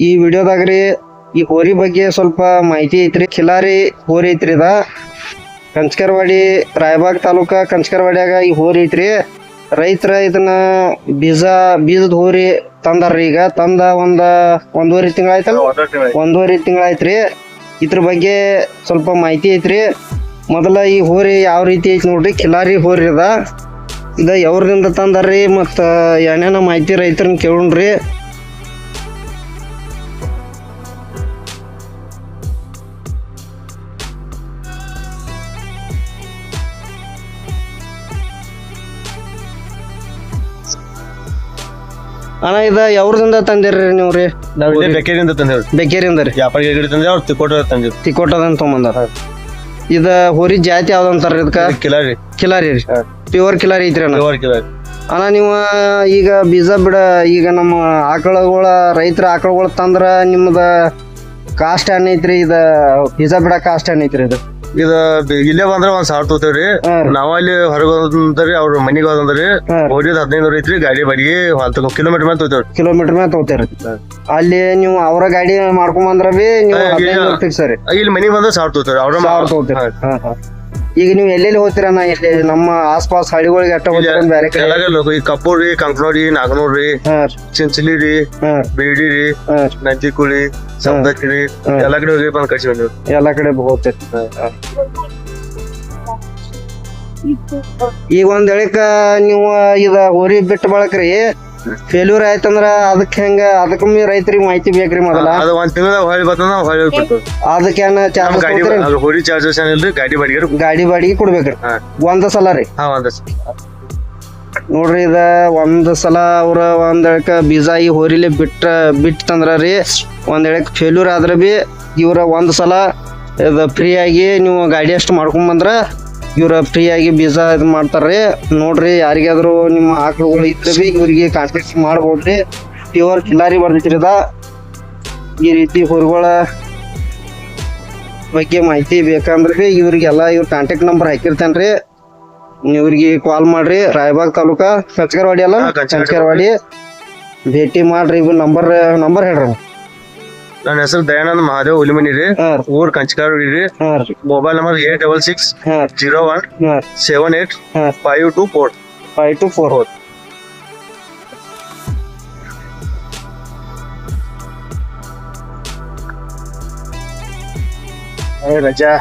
ಈ ವಿಡಿಯೋದಾಗ್ರಿ ಈ ಹೋರಿ ಬಗ್ಗೆ ಸ್ವಲ್ಪ ಮಾಹಿತಿ ಐತ್ರಿ. ಕಿಲಾರಿ ಹೋರಿ ಐತ್ರಿ. ಇದ ಕಂಚಕರವಾಡಿ ರಾಯಬಾಗ್ ತಾಲೂಕಾ ಕಂಚಕರವಾಡಿಯಾಗ ಈ ಹೋರಿ ಐತ್ರಿ. ರೈತರ ಇದನ್ನ ಬೀಜದ ಹೋರಿ ತಂದಾರ್ರಿ. ಈಗ ತಂದ ಒಂದೂವರೆ ತಿಂಗಳಾಯ್ತಲ್ಲ, ಒಂದೂವರೆ ತಿಂಗಳಾಯ್ತ್ರಿ. ಇದ್ರ ಬಗ್ಗೆ ಸ್ವಲ್ಪ ಮಾಹಿತಿ ಐತ್ರಿ. ಮೊದಲ ಈ ಹೋರಿ ಯಾವ ರೀತಿ ಐತಿ ನೋಡ್ರಿ. ಕಿಲಾರಿ ಹೋರಿ ಇದ ಯಾವ್ರಿಂದ ತಂದಾರ್ರಿ ಮತ್ತ ಏನೇನ ಮಾಹಿತಿ ರೈತರನ್ನ ಕೇಳೋಣ್ರಿ. ಅಣ್ಣ ಇದ ಯಾವ್ರಿಂದ ತಂದಿರ್ರಿ ನೀವ್ರಿ? ನಾವ್ ಬೆಕ್ಕೇರಿಂದ ತಂದೇವ್ರಿ. ಬೆಕ್ಕೇರಿಂದ ರೀ? ವ್ಯಾಪಾರಿ ತಂದೇವ್. ಅವ್ರು ತಿಕೋಟದಂತ ತೊಗೊಂಬಂದಾರ. ಇದ ಹೋರಿ ಜಾತಿ ಯಾವ್ದಂತಾರ ಇದಕ್ಕ? ಕಿಲಾರಿ. ಕಿಲಾರಿ ರೀ? ಪ್ಯೂರ್ ಕಿಲಾರಿ ಐತ್ರಿ ಅಣ್ಣ? ಪ್ಯೂರ್ ಕಿಲಾರಿ. ಅಣ್ಣ ನೀವು ಈಗ ಬೀಜ ಈಗ ನಮ್ಮ ರೈತರ ಆಕಳಗಳ ತಂದ್ರ ನಿಮ್ದ ಕಾಸ್ಟ್ ಏನೈತ್ರಿ? ಇದ ಬೀಜ ಬಿಡ ಕಾಸ್ಟ್ ಏನೈತ್ರಿ? ಇದು ಇಲ್ಲೇ ಬಂದ್ರ 1,000 ತಗೋತೇವ್ರಿ. ನಾವ್ ಅಲ್ಲಿ ಹೊರಗೆ ಹೋದ್ರಿ, ಅವ್ರ ಮನಿಗೆ ಹೋದ್ರಿ. ಹೋರಿದ್ 1500 ಐತ್ರಿ. ಗಾಡಿ ಬಾಡಿಗೆ ಕಿಲೋಮೀಟರ್ ಮೇಲೆ ತಗೋತೇವ್ರಿ. ಕಿಲೋಮೀಟರ್ ಮೇಲೆ ತಗೋತೇವ್ರಿ. ಅಲ್ಲಿ ನೀವು ಅವ್ರ ಗಾಡಿ ಮಾಡ್ಕೊಂಡ್ ಬಂದ್ರ ಬಿ ನೀವು ಫಿಕ್ಸ್ ರೀ? ಇಲ್ಲಿ ಮನಿಗೆ ಬಂದ್ರ 1000 ತಗೋತೇವ್ರಿ. ಅವ್ರ 1000 ತಗೋತೇವ್ರಿ. ಈಗ ನೀವು ಎಲ್ಲೆಲ್ಲಿ ಹೋಗ್ತೀರಣ್ಣ? ಇಲ್ಲಿ ನಮ್ಮ ಆಸ್ಪಾಸ್ ಹಳ್ಳಿಗಳಿಗೆ ಅಟ್ಟ ಬೇರೆ ಈ ಕಪ್ಪೂರಿ, ಕಂಕನೂರಿ, ನಾಗನೂರ್ರಿ, ಚಿಂಚಲಿ ರೀ, ಬೇಡಿ ರೀ, ನಂತಿಕುಳಿ, ಸೌದತ್ತಿರಿ ಎಲ್ಲಾ ಕಡೆ ಹೋಗಿ ಬಂದ್ ಕಳ್ಸಿ ಬಂದೇವ್ರಿ. ಎಲ್ಲಾ ಕಡೆ ಹೋಗ್ತೈತಿ. ಈಗ ಒಂದ್ ಹೇಳಿಕ ನೀವು ಇದ ಹೋರಿ ಬಿಟ್ಟು ಬಳಕ್ರಿ ಫೇಲ್ಯೂರ್ ಆಯ್ತಂದ್ರ ಅದಕ್ಕೆ ರೈತರಿಗೆ ಮಾಹಿತಿ ಬೇಕ್ರಿ. ಮೊದಲ ಅದ 1 ತಿಂಗಳ ಹೊಳಿ ಬರ್ತದ, ಹೊಳಿ ಬಿಟ್ಟು ಅದಕ್ಕೇನ ಚಾರ್ಜ್? ಹೋರಿ ಚಾರ್ಜಸ್ ಏನಿಲ್ರಿ, ಗಾಡಿ ಬಾಡಿಗೆ ಕೊಡ್ಬೇಕ್ರಿ ಒಂದ್ ಸಲ ರೀ? ಒಂದ್ ಸಲ ನೋಡ್ರಿ. ಇದ ಒಂದ್ ಸಲ ಅವ್ರ ಒಂದ್ ಹೇಳಕ ಬೀಜ ಈ ಹೋರಿಲಿ ಬಿಟ್ ತಂದ್ರ ರೀ, ಒಂದ್ ಹೇಳಕ್ ಫೇಲ್ಯೂರ್ ಆದ್ರ ಬಿ ಇವ್ರ ಒಂದ್ ಸಲ ಫ್ರೀ ಆಗಿ ನೀವು ಗಾಡಿ ಅಷ್ಟು ಮಾಡ್ಕೊಂಡ್ ಬಂದ್ರ ಇವ್ರ ಫ್ರೀ ಆಗಿ ಬೀಜ ಇದು ಮಾಡ್ತಾರ್ರಿ. ನೋಡ್ರಿ, ಯಾರಿಗಾದ್ರು ನಿಮ್ಮ ಆಕಳುಗಳು ಇದ್ರೆ ಬಿ ಇವ್ರಿಗೆ ಕಾಂಟ್ಯಾಕ್ಟ್ ಮಾಡ್ಬೋದ್ರಿ. ಪ್ಯೂರ್ ಕಿಲಾರಿ ಬರ್ತೈತ್ರಿ. ಈ ರೀತಿ ಹೋರಿಗಳ ಬಗ್ಗೆ ಮಾಹಿತಿ ಬೇಕಂದ್ರೆ ಇವ್ರಿಗೆಲ್ಲ ಇವ್ರ ಕಾಂಟ್ಯಾಕ್ಟ್ ನಂಬರ್ ಹಾಕಿರ್ತೇನ್ರಿ. ಇವ್ರಿಗೆ ಕಾಲ್ ಮಾಡ್ರಿ. ರಾಯಬಾಗ್ ತಾಲೂಕಾ ಕಂಚಕರವಾಡಿ ಅಲ್ಲ, ಕಂಚಕರವಾಡಿ ಭೇಟಿ ಮಾಡ್ರಿ. ಇವ್ ನಂಬರ್ ಹೇಳ್ರಿ. ನನ್ನ ಹೆಸರು ದಯಾನಂದ್ ಮಹಾದೇವ್ ಹುಲಿಮನಿ ರೀ. ಊರ್ ಕಂಚಕರವಾಡಿ ರೀ. Mobile number 86610178524524. ರಜಾ